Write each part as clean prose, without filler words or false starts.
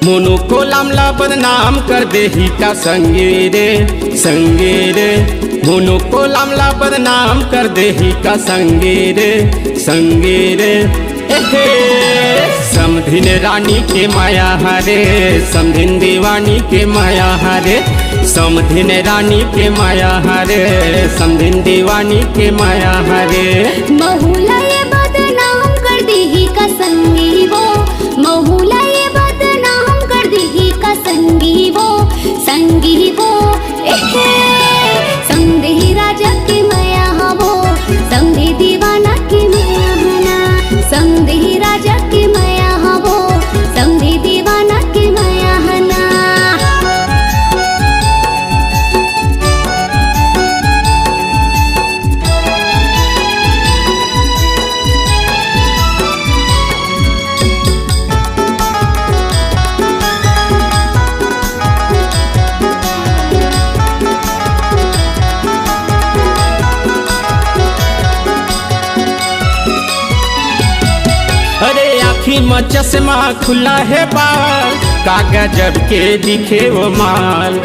मोनू को लामला बदनाम कर दे ही का संगे रे मोनू को लामला बदनाम कर दे ही का संगे रे एहे समधिन रानी के माया हरे समधिन दीवानी के माया हरे समधिन रानी के माया हरे समधिन दीवानी के माया हरे। महुला ये बदनाम कर दी ही का संगी वो महुला ये बदनाम कर दी ही का संगी वो एहे समधी राजा की माया वो समधी दीवाना की माया हना समधी राजा की माया वो समधी दीवाना की माया हना। अरे आँखी में चश्मा खुला है बाल कागज जब के दिखे वो माल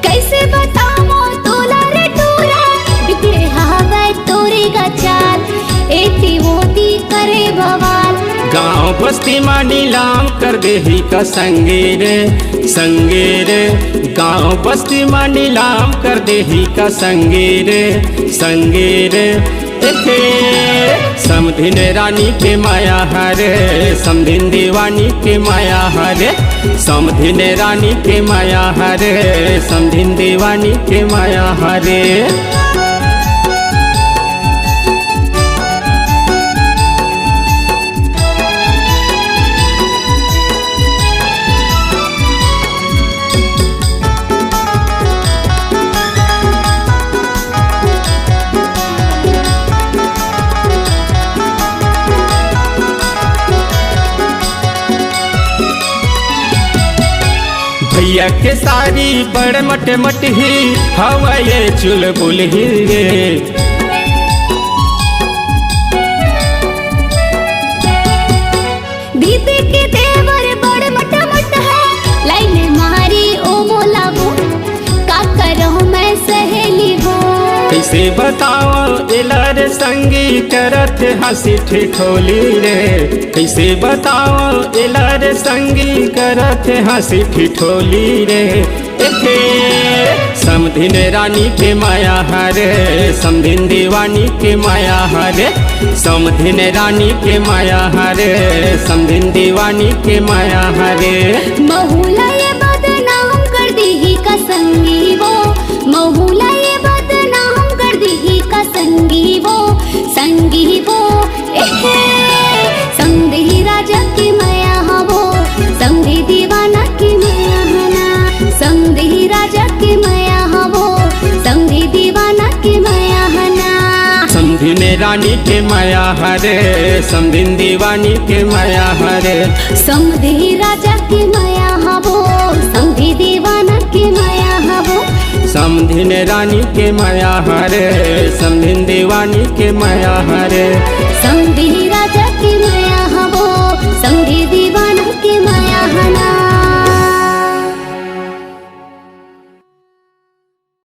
कैसे बताओ तोला रे टूरा बिगड़े हवा तोरे का चाल एती मोती करे बवाल गाँव बस्ती में नीलाम कर दे ही का संगे रे गाँव बस्ती में नीलाम कर दे ही का संगे रे एहे समधिन रानी के माया हरे समधिन दीवानी के माया हरे समधिन रानी के माया हरे समधिन दीवानी के माया हरे। भैया के सारी बड़ मट ही हवा ये चुलबुल ही रे दीदी के देवर बड़ मट है लाइन मारी ओ मोलाबो का करो मैं सहेली हो कैसे बताओ इलर संगी करत हंसी ठिठोली रे कैसे बताओ इलर संगी करत हंसी ठिठोली रे एहे समधिन रानी के माया हरे समधिन दीवानी के माया हरे समधिन रानी के माया हरे समधिन दीवानी के माया हरे। महुला ये बदनाम कर दी ही का संगी वो महुला ये बदनाम कर दी ही का संगी वो एहे समधी राजा की माया वो समधी दीवाना की माया हना समधी राजा की माया वो समधी दीवाना की माया हना समधिन रानी के माया हरे समधिन दीवानी के माया हरे समधी राजा की माया वो समधी दीवाना की माया वो समधिन रानी के माया हरे समधिन दीवानी के माया हरे समधी